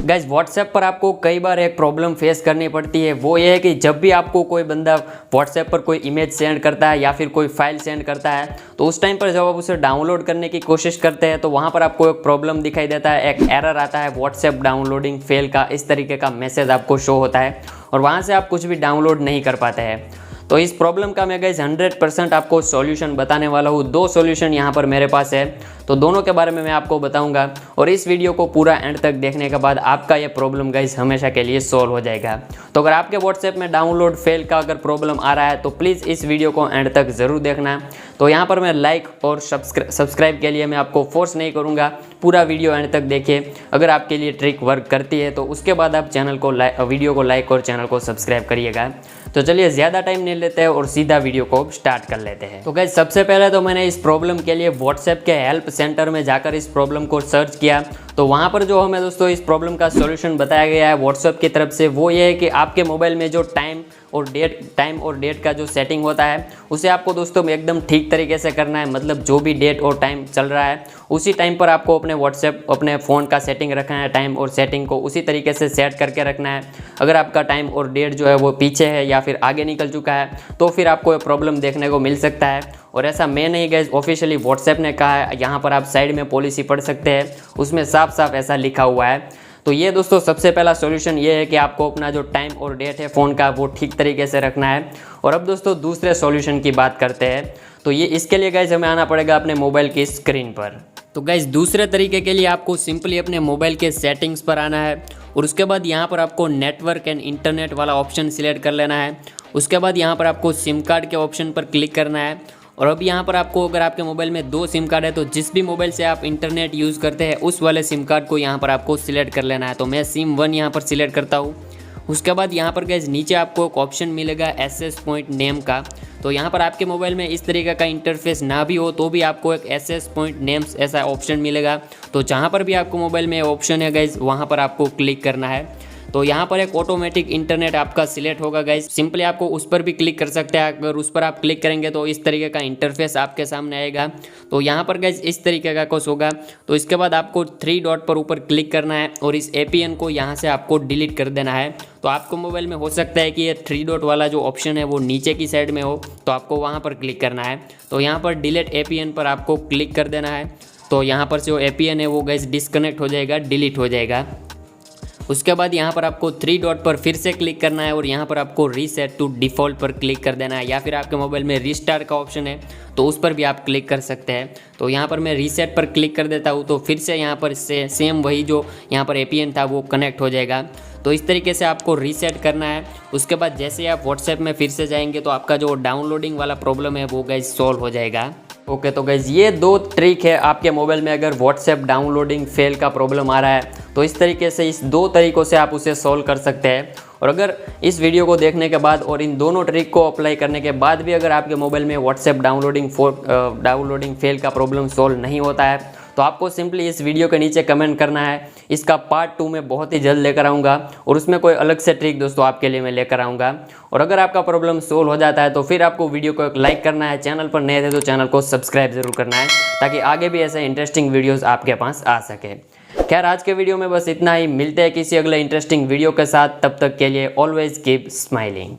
Guys WhatsApp पर आपको कई बार एक प्रॉब्लम फेस करनी पड़ती है, वो ये है कि जब भी आपको कोई बंदा व्हाट्सएप पर कोई इमेज सेंड करता है या फिर कोई फाइल सेंड करता है, तो उस टाइम पर जब आप उसे डाउनलोड करने की कोशिश करते हैं तो वहाँ पर आपको एक प्रॉब्लम दिखाई देता है, एक एरर आता है, व्हाट्सएप डाउनलोडिंग फेल का इस तरीके का मैसेज आपको शो होता है और वहाँ से आप कुछ भी डाउनलोड नहीं कर पाते हैं। तो इस प्रॉब्लम का मैं गाइज 100% आपको सॉल्यूशन बताने वाला हूँ। 2 सॉल्यूशन यहाँ पर मेरे पास है, तो दोनों के बारे में मैं आपको बताऊंगा और इस वीडियो को पूरा एंड तक देखने के बाद आपका ये प्रॉब्लम गाइज हमेशा के लिए सॉल्व हो जाएगा। तो अगर आपके व्हाट्सएप में डाउनलोड फेल का अगर प्रॉब्लम आ रहा है तो प्लीज़ इस वीडियो को एंड तक ज़रूर देखना। तो यहाँ पर मैं लाइक और सब्सक्राइब के लिए मैं आपको फोर्स नहीं करूँगा, पूरा वीडियो एंड तक देखिए। अगर आपके लिए ट्रिक वर्क करती है तो उसके बाद आप वीडियो को लाइक और चैनल को सब्सक्राइब करिएगा। तो चलिए ज़्यादा टाइम नहीं लेते हैं और सीधा वीडियो को स्टार्ट कर लेते हैं। तो गाइस सबसे पहले तो मैंने इस प्रॉब्लम के लिए व्हाट्सएप के हेल्प सेंटर में जाकर इस प्रॉब्लम को सर्च किया, तो वहाँ पर जो हमें दोस्तों इस प्रॉब्लम का सॉल्यूशन बताया गया है व्हाट्सएप की तरफ से, वो ये है कि आपके मोबाइल में जो टाइम और डेट का जो सेटिंग होता है उसे आपको दोस्तों एकदम ठीक तरीके से करना है। मतलब जो भी डेट और टाइम चल रहा है उसी टाइम पर आपको अपने व्हाट्सएप अपने फ़ोन का सेटिंग रखना है, टाइम और सेटिंग को उसी तरीके से सेट करके रखना है। अगर आपका टाइम और डेट जो है वो पीछे है या फिर आगे निकल चुका है तो फिर आपको ये प्रॉब्लम देखने को मिल सकता है। और ऐसा मैं नहीं गाइस, ऑफिशियली व्हाट्सएप ने कहा है, यहाँ पर आप साइड में पॉलिसी पढ़ सकते हैं, उसमें साफ साफ ऐसा लिखा हुआ है। तो ये दोस्तों सबसे पहला सॉल्यूशन ये है कि आपको अपना जो टाइम और डेट है फ़ोन का वो ठीक तरीके से रखना है। और अब दोस्तों दूसरे सॉल्यूशन की बात करते हैं, तो ये इसके लिए गाइज हमें आना पड़ेगा अपने मोबाइल की स्क्रीन पर। तो गाइज दूसरे तरीके के लिए आपको सिंपली अपने मोबाइल के सेटिंग्स पर आना है और उसके बाद यहाँ पर आपको नेटवर्क एंड इंटरनेट वाला ऑप्शन सिलेक्ट कर लेना है। उसके बाद यहाँ पर आपको सिम कार्ड के ऑप्शन पर क्लिक करना है और अब यहाँ पर आपको अगर आपके मोबाइल में 2 सिम कार्ड है तो जिस भी मोबाइल से आप इंटरनेट यूज़ करते हैं उस वाले सिम कार्ड को यहाँ पर आपको सिलेक्ट कर लेना है। तो मैं सिम 1 यहाँ पर सिलेक्ट करता हूँ। उसके बाद यहाँ पर गाइस नीचे आपको एक ऑप्शन मिलेगा एसएस पॉइंट नेम का, तो यहाँ पर आपके मोबाइल में इस तरीके का इंटरफेस ना भी हो तो भी आपको एक एसएस पॉइंट नेम्स ऐसा ऑप्शन मिलेगा। तो जहाँ पर भी आपको मोबाइल में ऑप्शन है गाइस वहाँ पर आपको क्लिक करना है। तो यहाँ पर एक ऑटोमेटिक इंटरनेट आपका सिलेक्ट होगा गाइस, सिंपली आपको उस पर भी क्लिक कर सकते हैं। अगर उस पर आप क्लिक करेंगे तो इस तरीके का इंटरफेस आपके सामने आएगा। तो यहाँ पर गाइस इस तरीके का कुछ होगा। तो इसके बाद आपको 3 डॉट पर ऊपर क्लिक करना है और इस एपीएन को यहाँ से आपको डिलीट कर देना है। तो आपको मोबाइल में हो सकता है कि ये 3 डॉट वाला जो ऑप्शन है वो नीचे की साइड में हो, तो आपको वहाँ पर क्लिक करना है। तो यहाँ पर डिलीट एपीएन पर आपको क्लिक कर देना है। तो यहाँ पर जो एपीएन है वो गाइस डिस्कनेक्ट हो जाएगा, डिलीट हो जाएगा। उसके बाद यहाँ पर आपको 3 डॉट पर फिर से क्लिक करना है और यहाँ पर आपको रीसेट टू डिफ़ॉल्ट पर क्लिक कर देना है, या फिर आपके मोबाइल में रीस्टार्ट का ऑप्शन है तो उस पर भी आप क्लिक कर सकते हैं। तो यहाँ पर मैं रीसेट पर क्लिक कर देता हूँ, तो फिर से यहाँ पर से सेम वही जो यहाँ पर एपीएन था वो कनेक्ट हो जाएगा। तो इस तरीके से आपको रीसेट करना है। उसके बाद जैसे ही आप व्हाट्सएप में फिर से जाएंगे तो आपका जो डाउनलोडिंग वाला प्रॉब्लम है वो गाइस सॉल्व हो जाएगा। ओके, तो गाइज ये 2 ट्रिक है आपके मोबाइल में अगर व्हाट्सएप डाउनलोडिंग फेल का प्रॉब्लम आ रहा है तो इस तरीके से इस 2 तरीकों से आप उसे सॉल्व कर सकते हैं। और अगर इस वीडियो को देखने के बाद और इन दोनों ट्रिक को अप्लाई करने के बाद भी अगर आपके मोबाइल में व्हाट्सएप डाउनलोडिंग फेल का प्रॉब्लम सॉल्व नहीं होता है तो आपको सिंपली इस वीडियो के नीचे कमेंट करना है। इसका पार्ट 2 में बहुत ही जल्द लेकर आऊँगा और उसमें कोई अलग से ट्रिक दोस्तों आपके लिए मैं लेकर आऊँगा। और अगर आपका प्रॉब्लम सोल्व हो जाता है तो फिर आपको वीडियो को एक लाइक करना है, चैनल पर नए थे तो चैनल को सब्सक्राइब जरूर करना है ताकि आगे भी ऐसे इंटरेस्टिंग वीडियोज़ आपके पास आ सके। खैर आज के वीडियो में बस इतना ही, मिलते हैं किसी अगले इंटरेस्टिंग वीडियो के साथ, तब तक के लिए ऑलवेज कीप स्माइलिंग।